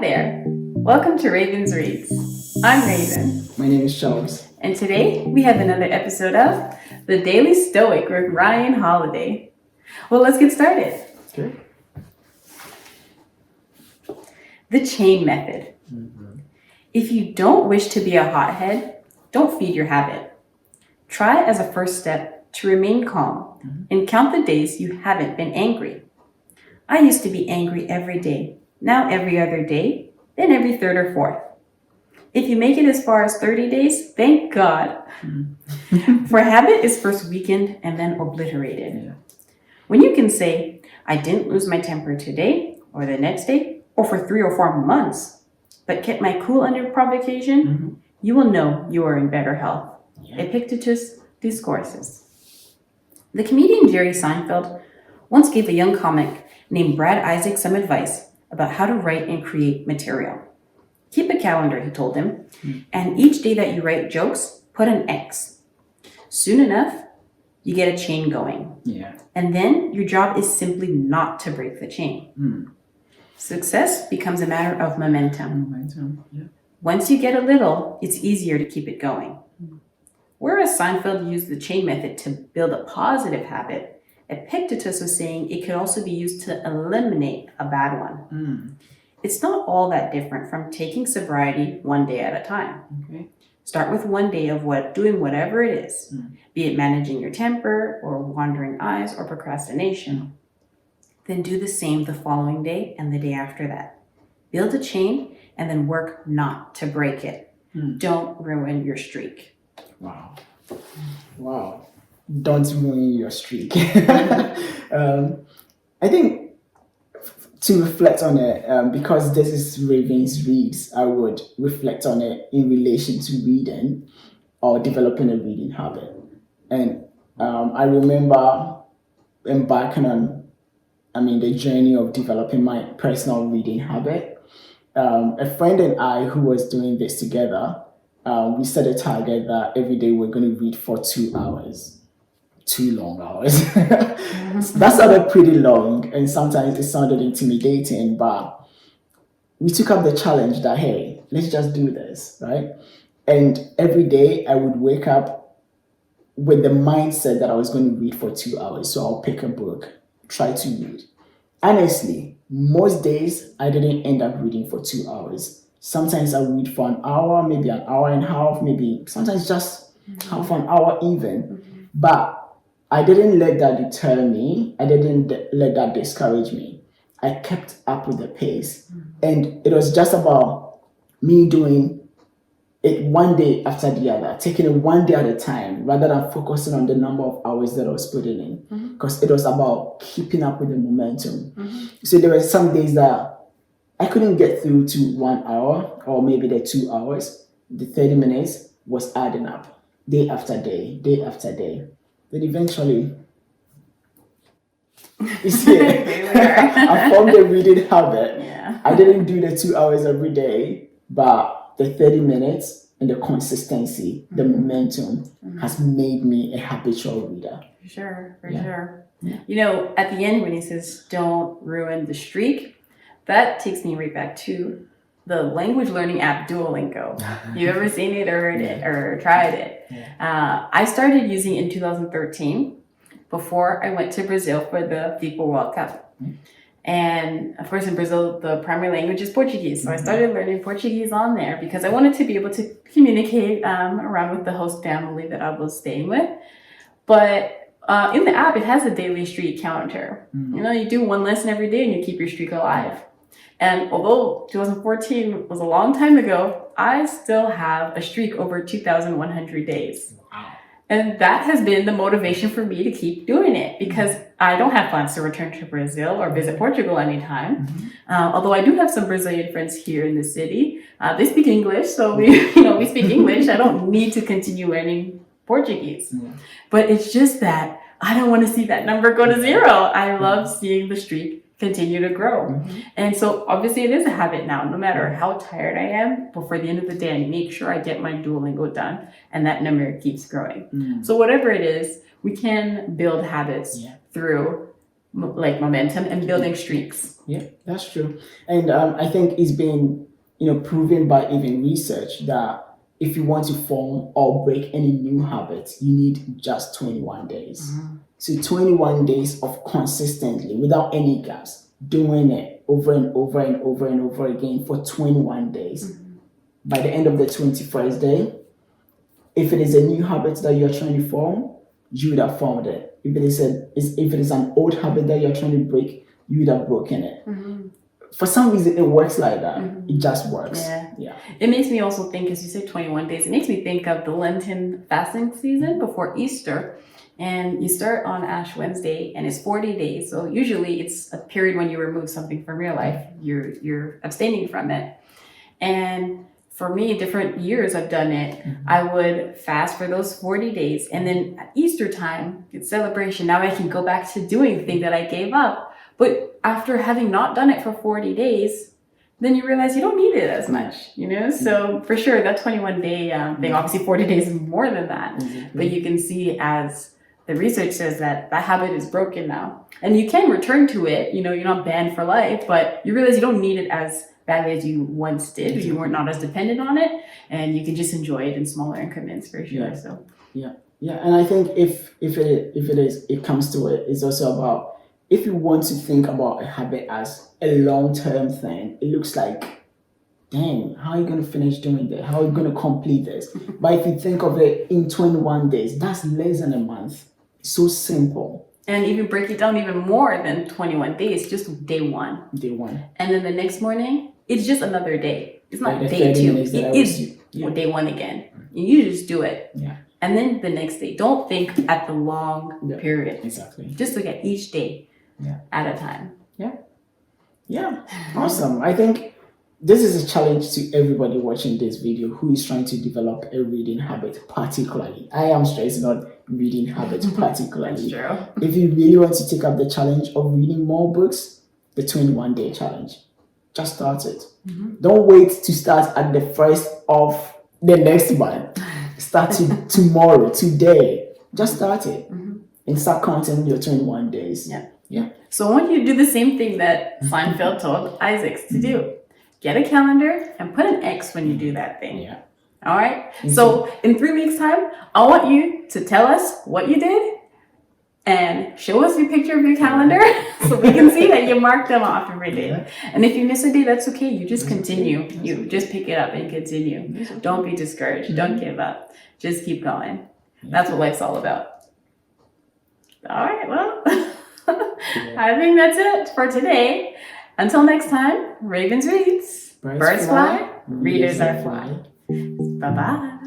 there. Welcome to Raven's Reads. I'm Raven. My name is Charles. And today we have another episode of The Daily Stoic with Ryan Holiday. Well, let's get started. Okay. The chain method. If you don't wish to be a hothead, don't feed your habit. Try as a first step to remain calm and count the days you haven't been angry. I used to be angry every day, now every other day, then every third or fourth. If you make it as far as 30 days, thank God. For habit is first weakened and then obliterated. Yeah. When you can say, I didn't lose my temper today, or the next day, or for 3 or 4 months, but kept my cool under provocation, you will know you are in better health. Yeah. Epictetus Discourses. The comedian Jerry Seinfield once gave a young comic named Brad Isaac some advice about how to write and create material. Keep a calendar, he told him, and each day that you write jokes, put an X. Soon enough, you get a chain going. Yeah. And then your job is simply not to break the chain. Success becomes a matter of momentum. Yeah. Once you get a little, it's easier to keep it going. Whereas Seinfeld used the chain method to build a positive habit, Epictetus was saying it could also be used to eliminate a bad one. It's not all that different from taking sobriety one day at a time. Okay. Start with one day of doing whatever it is, be it managing your temper or wandering eyes or procrastination. Then do the same the following day and the day after that. Build a chain and then work not to break it. Don't ruin your streak. Wow. Don't ruin your streak. I think to reflect on it, because this is Raven's Reads, I would reflect on it in relation to reading or developing a reading habit. And I remember embarking on, the journey of developing my personal reading habit. A friend and I who was doing this together, we set a target that every day we're going to read for 2 hours. 2 long hours. That sounded pretty long, and sometimes it sounded intimidating, but we took up the challenge that, hey, let's just do this, right? And every day I would wake up with the mindset that I was going to read for 2 hours. So I'll pick a book, try to read. Honestly, most days I didn't end up reading for 2 hours. Sometimes I read for an hour, maybe an hour and a half, maybe sometimes just half an hour even. But I didn't let that deter me. I didn't let that discourage me. I kept up with the pace. And it was just about me doing it one day after the other, taking it one day at a time, rather than focusing on the number of hours that I was putting in. Because it was about keeping up with the momentum. So there were some days that I couldn't get through to 1 hour, or maybe the 2 hours. The 30 minutes was adding up, day after day, day after day. Then eventually, you see, I formed a reading habit. Yeah. I didn't do the 2 hours every day, but the 30 minutes and the consistency, the momentum has made me a habitual reader. For sure. Yeah. You know, at the end when he says, don't ruin the streak, that takes me right back to the language learning app Duolingo. You ever seen it or heard it or tried it? Yeah. I started using it in 2013 before I went to Brazil for the FIFA World Cup. And of course in Brazil, the primary language is Portuguese. So I started learning Portuguese on there because I wanted to be able to communicate around with the host family that I was staying with. But in the app, it has a daily streak counter. You know, you do one lesson every day and you keep your streak alive. And although 2014 was a long time ago, I still have a streak over 2,100 days. Wow. And that has been the motivation for me to keep doing it because I don't have plans to return to Brazil or visit Portugal anytime. Although I do have some Brazilian friends here in the city. They speak English, so we speak English. I don't need to continue learning Portuguese. But it's just that I don't want to see that number go to 0. I love seeing the streak continue to grow. And so obviously it is a habit now. No matter how tired I am, before the end of the day, I make sure I get my Duolingo done and that number keeps growing. So whatever it is, we can build habits through like momentum and building streaks. Yeah, that's true. And I think it's been, proven by even research that if you want to form or break any new habits, you need just 21 days. So 21 days of consistently, without any gaps, doing it over and over and over and over again for 21 days. By the end of the 21st day, if it is a new habit that you're trying to form, you would have formed it. If it is an old habit that you're trying to break, you would have broken it. For some reason, it works like that. It just works. Yeah. It makes me also think, as you say, 21 days, it makes me think of the Lenten fasting season before Easter. And you start on Ash Wednesday and it's 40 days. So usually it's a period when you remove something from your life. You're abstaining from it. And for me, different years I've done it. I would fast for those 40 days. And then at Easter time, it's celebration. Now I can go back to doing the thing that I gave up. But after having not done it for 40 days, then you realize you don't need it as much, So for sure, that 21 day thing, obviously 40 days is more than that. But you can see, as the research says, that habit is broken now. And you can return to it, you're not banned for life, but you realize you don't need it as badly as you once did. You were not as dependent on it, and you can just enjoy it in smaller increments for sure. So yeah. And I think if it comes to it, it's also about, if you want to think about a habit as a long-term thing, it looks like, dang, how are you going to finish doing that? How are you going to complete this? But if you think of it in 21 days, that's less than a month. It's so simple. And even break it down even more than 21 days, just day one. And then the next morning, it's just another day. It's not day 2. It is day 1 again. You just do it. Yeah. And then the next day. Don't think at the long period. Exactly. Just look at each day at a time. Yeah. Awesome. I think this is a challenge to everybody watching this video who is trying to develop a reading habit particularly. I am stressing on reading habits particularly. That's true. If you really want to take up the challenge of reading more books, the 21 day challenge, just start it. Don't wait to start at the first of the next month. Start it tomorrow, today. Just start it and start counting your 21 days. Yeah. So I want you to do the same thing that Seinfeld told Isaacs to do. Get a calendar and put an X when you do that thing. Yeah. All right? So in 3 weeks' time, I want you to tell us what you did and show us your picture of your calendar so we can see that you marked them off every day. And if you miss a day, that's okay. You just continue. You just pick it up and continue. Don't be discouraged. Don't give up. Just keep going. That's what life's all about. All right, well, I think that's it for today. Until next time, Ravens reads, birds fly, readers are fly. Bye-bye.